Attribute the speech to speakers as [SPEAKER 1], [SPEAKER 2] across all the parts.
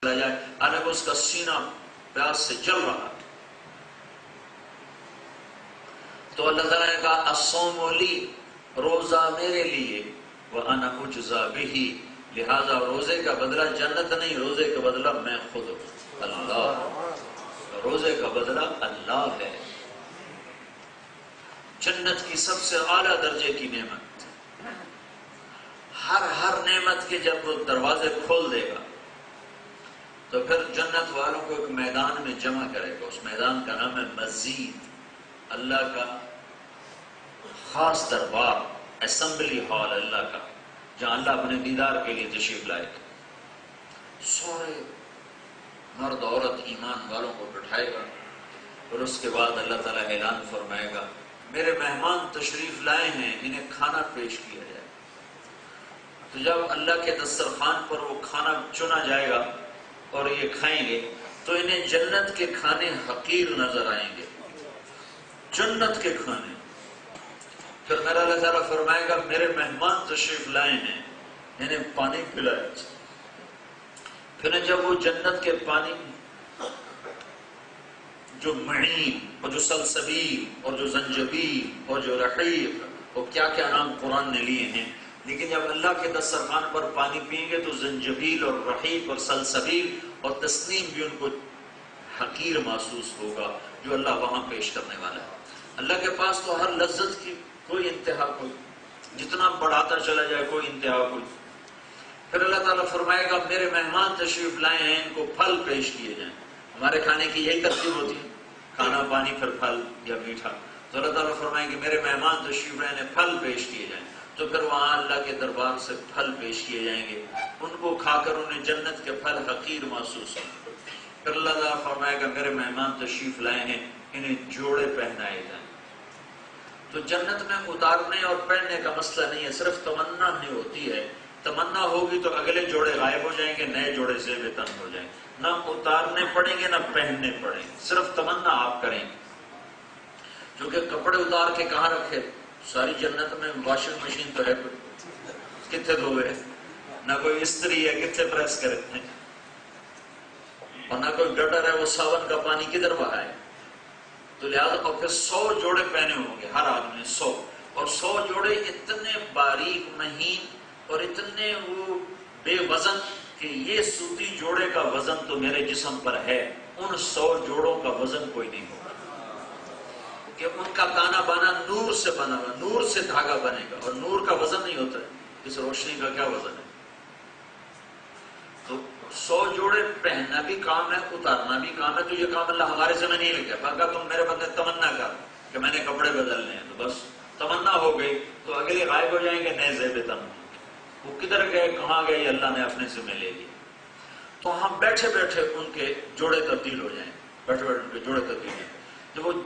[SPEAKER 1] چلا جائے، الگ اس کا سینہ پیاس سے جل رہا. تو اللہ تعالیٰ نے کہا الصوم لی، روزہ میرے لیے، وَأَنَا أُجْزَى بِهِ، لہذا روزے کا بدلہ جنت نہیں، روزے کا بدلہ میں خود ہوں، اللہ. روزے کا بدلہ اللہ ہے. جنت کی سب سے اعلیٰ درجے کی نعمت، ہر نعمت کے جب وہ دروازے کھول دے گا تو پھر جنت والوں کو ایک میدان میں جمع کرے گا. اس میدان کا نام ہے مزید، اللہ کا خاص دربار، اسمبلی ہال اللہ کا، جہاں اللہ اپنے دیدار کے لیے تشریف لائے گا. سارے مرد عورت ایمان والوں کو بٹھائے گا اور اس کے بعد اللہ تعالیٰ اعلان فرمائے گا میرے مہمان تشریف لائے ہیں، انہیں کھانا پیش کیا جائے. تو جب اللہ کے دسترخوان پر وہ کھانا چنا جائے گا اور یہ کھائیں گے تو انہیں جنت کے کھانے حقیر نظر آئیں گے، جنت کے کھانے. پھر میرا اللہ تعالیٰ فرمائے گا میرے مہمان تشریف لائے ہیں، انہیں پانی پلائے. پھر جب وہ جنت کے پانی جو معین اور جو سلسبیل اور جو زنجبیل اور جو رحیق اور کیا کیا نام قرآن نے لیے ہیں، لیکن جب اللہ کے دسترخوان پر پانی پئیں گے تو زنجبیل اور رحیق اور سلسبیل اور تسنیم بھی ان کو حقیر محسوس ہوگا جو اللہ وہاں پیش کرنے والا ہے. اللہ کے پاس تو ہر لذت کی کوئی انتہا، کوئی جتنا بڑھاتا چلا جائے کوئی انتہا کوئی. پھر اللہ تعالیٰ فرمائے گا میرے مہمان تشریف لائے ہیں، ان کو پھل پیش کیے جائیں. ہمارے کھانے کی یہی ترتیب ہوتی ہے، کھانا پانی پھر پھل یا میٹھا. تو اللہ تعالیٰ فرمائیں گے میرے مہمان تشریف لائے ہیں، پھل پیش کیے جائیں. تو پھر وہاں اللہ کے دربار سے پھل پیش کیے جائیں گے، ان کو کھا کر انہیں جنت کے پھل حقیر محسوس ہوں. پھر اللہ تعالیٰ فرمائے گا میرے مہمان تشریف لائے ہیں، انہیں جوڑے پہنائے جائیں. تو جنت میں اتارنے اور پہننے کا مسئلہ نہیں ہے، صرف تمنا ہی ہوتی ہے. تمنا ہوگی تو اگلے جوڑے غائب ہو جائیں گے، نئے جوڑے زیب تن ہو جائیں گے. نہ اتارنے پڑیں گے نہ پہننے پڑیں گے، صرف تمنا آپ کریں گے. کیونکہ کپڑے اتار کے کہاں رکھے؟ ساری جنت میں واشنگ مشین تو ہے، کتنے دھوئے، نہ کوئی استری ہے کتنے پریس کرے، اور نہ کوئی گٹر ہے وہ صابن کا پانی کدھر بہائے. تو لہٰذا اور پھر 100 جوڑے پہنے ہوں گے ہر آدمی نے، 100، اور 100 جوڑے اتنے باریک مہین اور اتنے وہ بے وزن کہ یہ سوتی جوڑے کا وزن تو میرے جسم پر ہے، ان 100 جوڑوں کا وزن کوئی نہیں ہوگا. کہ ان کا تانا بانا نور سے بنا ہوا، نور سے دھاگا بنے گا، اور نور کا وزن نہیں ہوتا ہے، اس روشنی کا کیا وزن ہے. تو 100 جوڑے پہننا بھی کام ہے، اتارنا بھی کام ہے. تو یہ کام اللہ ہمارے ذمہ نہیں لگا. باقا تم میرے بندے تمنا کر کہ میں نے کپڑے بدلنے ہیں، تو بس تمنا ہو گئی تو اگلے غائب ہو جائیں گے، نئے زیب تن. وہ کدھر گئے کہاں گئے یہ اللہ نے اپنے ذمہ لے لیا. تو ہم بیٹھے بیٹھے ان کے جوڑے تبدیل ہو جائیں، بیٹھے بیٹھے ان کے جوڑے تبدیل ہو جائیں.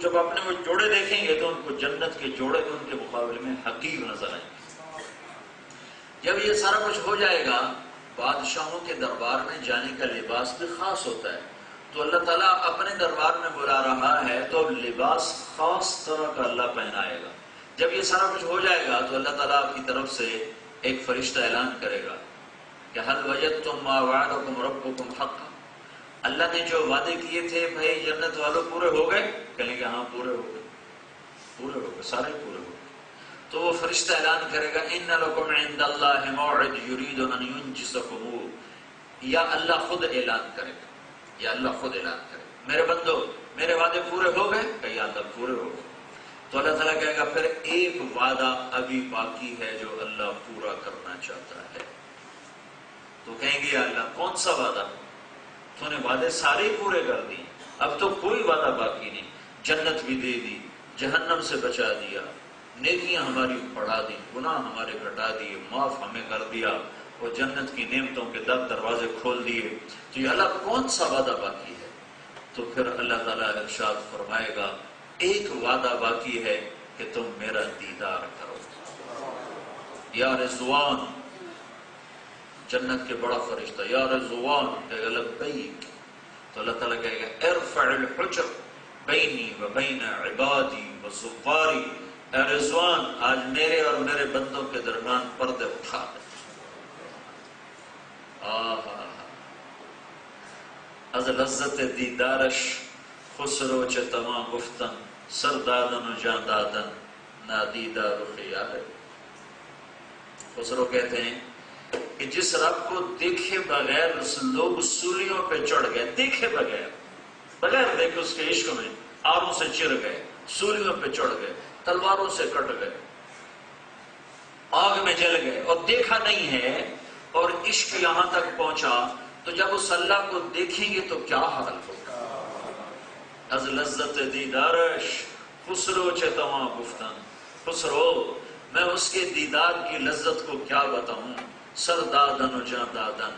[SPEAKER 1] جب اپنے وہ جوڑے دیکھیں گے تو ان کو جنت کے جوڑے ان کے مقابلے میں حقیر نظر آئیں گے. جب یہ سارا کچھ ہو جائے گا، بادشاہوں کے دربار میں جانے کا لباس بھی خاص ہوتا ہے. تو اللہ تعالیٰ اپنے دربار میں بلا رہا ہے تو لباس خاص طرح کا اللہ پہنائے گا. جب یہ سارا کچھ ہو جائے گا تو اللہ تعالیٰ کی طرف سے ایک فرشتہ اعلان کرے گا کہ حل وجدتم ما وعدکم ربکم حقا، اللہ نے جو وعدے کیے تھے بھائی جنت والوں پورے ہو گئے؟ کہیں گے ہاں پورے ہو گئے، پورے ہو گئے، سارے پورے ہو گئے. تو وہ فرشتہ اعلان کرے گا ان لکم عند اللہ موعد یرید ان ینجزکم، یا اللہ خود اعلان کرے گا، یا اللہ خود اعلان کرے گا میرے بندو میرے وعدے پورے ہو گئے؟ کہ یا اللہ پورے ہو گئے. تو اللہ تعالیٰ کہے گا پھر ایک وعدہ ابھی باقی ہے جو اللہ پورا کرنا چاہتا ہے. تو کہیں گے یا اللہ کون سا وعدہ؟ تو نے وعدے سارے پورے کر دیے، اب تو کوئی وعدہ باقی نہیں. جنت بھی دے دی، جہنم سے بچا دیا، نیکیاں ہماری بڑھا دی، گناہ ہمارے گھٹا دیے، معاف ہمیں کر دیا، اور جنت کی نعمتوں کے دروازے کھول دیے. تو یہ اللہ کون سا وعدہ باقی ہے؟ تو پھر اللہ تعالیٰ ارشاد فرمائے گا ایک وعدہ باقی ہے کہ تم میرا دیدار کرو. یا رضوان، جنت کے بڑا فرشتہ یا رضوان کہے گا لبیک. تو اللہ تعالیٰ کہے گا ارفع الحجب بینی و بین عبادی و زفاری، اے رضوان آج میرے اور میرے بندوں کے درمیان پردے اٹھا دے. از لذت دیدارش خسرو چه تمام گفتن سر دادن و جان دادن نادیدہ رخ یار. خسرو کہتے ہیں کہ جس رب کو دیکھے بغیر لوگ سولیوں پہ چڑھ گئے، دیکھے بغیر دیکھے اس کے عشق میں آروں سے چر گئے، سولیوں پہ چڑھ گئے، تلواروں سے کٹ گئے، آگ میں جل گئے اور دیکھا نہیں ہے اور عشق یہاں تک پہنچا، تو جب اس اللہ کو دیکھیں گے تو کیا حال ہوگا. از لذت دیدارش خسرو چه تمام گفتن. خسرو میں اس کے دیدار کی لذت کو کیا بتاؤں، سر دادن و جان دادن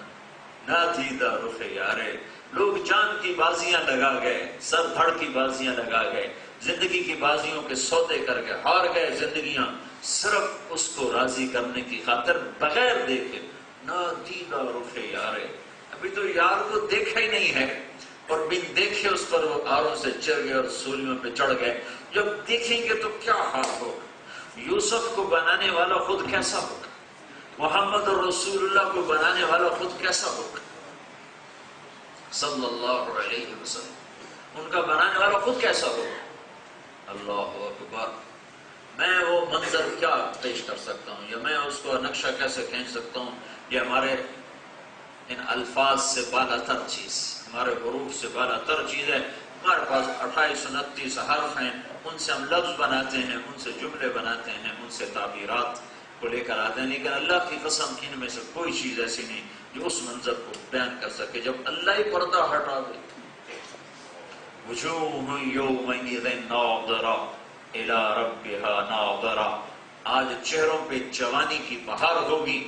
[SPEAKER 1] نادیدہ رخ یارے. لوگ جان کی بازیاں لگا گئے، سر دھڑ کی بازیاں لگا گئے، زندگی کی بازیوں کے سودے کر گئے، ہار گئے زندگیاں صرف اس کو راضی کرنے کی خاطر بغیر دیکھے. نادیدہ رخ یارے، ابھی تو یار کو دیکھا ہی نہیں ہے اور بن دیکھے اس پر وہ آروں سے چڑھ گئے اور سولیوں پہ چڑھ گئے. جب دیکھیں گے تو کیا حال ہوگا. یوسف کو بنانے والا خود کیسا ہوگا، محمد رسول اللہ کو بنانے والا خود کیسا ہوگا صلی اللہ علیہ وسلم، ان کا بنانے والا خود کیسا ہوگا. اللہ اکبر. میں وہ منظر کیا پیش کر سکتا ہوں، یا میں اس کو نقشہ کیسے کھینچ سکتا ہوں. یہ ہمارے ان الفاظ سے بالا تر چیز، ہمارے حروف سے بالا تر چیز ہے. ہمارے پاس 2829 حرف ہیں، ان سے ہم لفظ بناتے ہیں، ان سے جملے بناتے ہیں، ان سے تعبیرات کو لے کر آتے ہیں، لیکن اللہ کی قسم ان میں سے کوئی چیز ایسی نہیں جو اس منظر کو بیان کر سکے. جب اللہ ہی پردہ ہٹا دے، وجوہ یومئذ ناظرہ الی ربہا ناظرہ، آج چہروں پہ جوانی کی بہار ہوگی،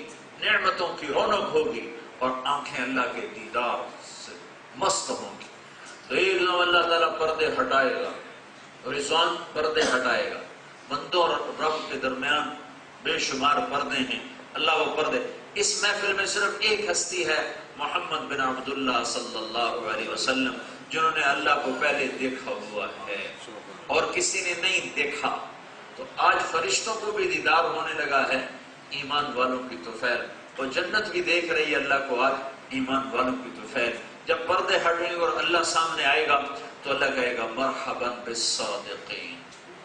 [SPEAKER 1] نعمتوں کی رونق ہوگی اور آنکھیں اللہ کے دیدار سے مست ہوں گی. تو ایک دم اللہ تعالیٰ پردے ہٹائے گا، رضوان پردے ہٹائے گا. بندوں اور رب کے درمیان بے شمار پردے ہیں، اللہ وہ پردے. اس محفل میں صرف ایک ہستی ہے، محمد بن عبداللہ صلی اللہ علیہ وسلم، جنہوں نے اللہ کو پہلے دیکھا ہوا ہے اور کسی نے نہیں دیکھا. تو آج فرشتوں کو بھی دیدار ہونے لگا ہے، ایمان والوں کی طفیل، اور جنت بھی دیکھ رہی ہے اللہ کو آج، ایمان والوں کی طفیل. جب پردے ہٹیں گے اور اللہ سامنے آئے گا تو اللہ کہے گا مرحبا بالصادقین،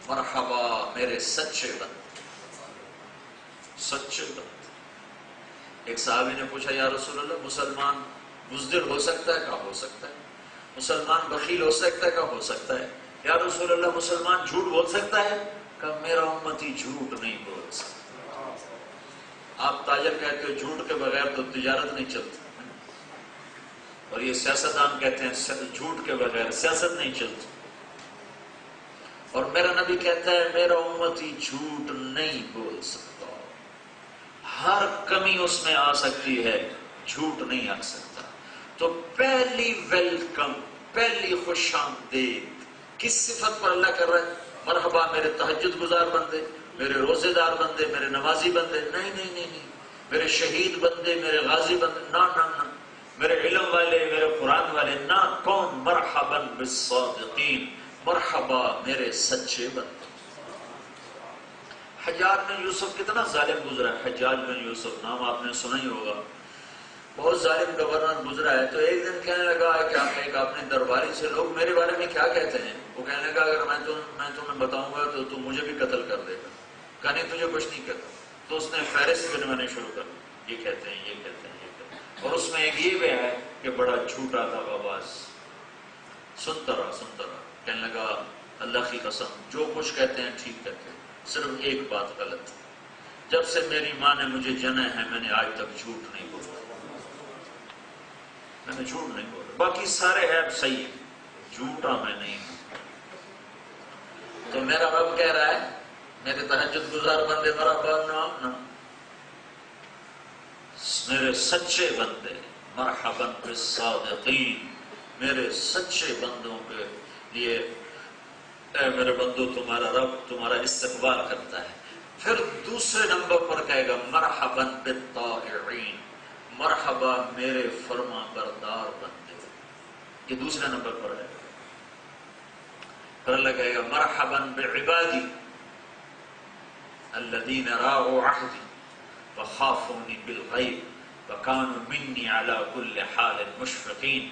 [SPEAKER 1] مرحبا میرے سچے بندے، سچے بندے. ایک صحابی نے پوچھا یا رسول اللہ مسلمان بزدل ہو سکتا ہے؟ کہا ہو سکتا ہے. مسلمان بخیل ہو سکتا ہے؟ کہا ہو سکتا ہے. یا رسول اللہ مسلمان جھوٹ بول سکتا ہے؟ کہا میرا امتی جھوٹ نہیں بول سکتا. آپ تاجر کہتے ہو جھوٹ کے بغیر تو تجارت نہیں چلتی، اور یہ سیاستدان کہتے ہیں جھوٹ کے بغیر سیاست نہیں چلتی. اور میرا نبی کہتا ہے میرا امتی جھوٹ نہیں بول سکتا، ہر کمی اس میں آ سکتی ہے، جھوٹ نہیں آ سکتا. تو پہلی ویلکم، پہلی خوش آمدید کس صفت پر اللہ کر رہا ہے؟ مرحبا میرے تہجد گزار بندے، میرے روزے دار بندے، میرے نمازی بندے. نہیں نہیں نہیں نہیں، میرے شہید بندے، میرے غازی بندے، نہ نہ نہ، میرے علم والے، میرے قرآن والے، نہ. کون؟ مرحبا بالصادقین، مرحبا میرے سچے بندے. حجاج بن یوسف کتنا ظالم گزرا ہے. حجاج بن یوسف نام آپ نے سنا ہی ہوگا، بہت ظالم گورنر گزرا ہے. تو ایک دن کہنے لگا کہ ایک اپنے درباری سے لوگ میرے بارے میں کیا کہتے ہیں. وہ کہنے لگا اگر میں تمہیں بتاؤں گا تو تم مجھے بھی قتل کر دے گا. کہا نہیں تجھے کچھ نہیں کہتا. تو اس نے فہرست گنوانے شروع کر دی، یہ کہتے ہیں، یہ کہتے ہیں، یہ کہتے ہیں. اور اس میں ایک یہ بھی ہے کہ بڑا جھوٹا تھا آواز. سنتا رہا. کہنے لگا اللہ کی قسم جو کچھ کہتے ہیں ٹھیک کہتے ہیں، صرف ایک بات غلط ہے. جب سے میری ماں نے مجھے جنا ہے میں نے آج تک جھوٹ نہیں بولا، میں نے جھوٹ نہیں بولا، باقی سارے عیب صحیح ہیں، جھوٹا میں نہیں ہوں. تو میرا رب کہہ رہا ہے میرے تہجد گزار بندے مرحبا، نہ میرے سچے بندے، مرحبا بالصادقین، میرے سچے بندوں کے لیے اے میرے بندو تمہارا رب تمہارا استقبال کرتا ہے. پھر دوسرے نمبر پر کہے گا مرحبا بالطائعین، مرحبا میرے فرما بردار بندے. یہ دوسرے نمبر پر ہے. پھر اللہ کہے گا مرحبا بعبادی الذین راعوا عہدی وخافونی بالغیب وکانوا منی علی کل حال مشفقین.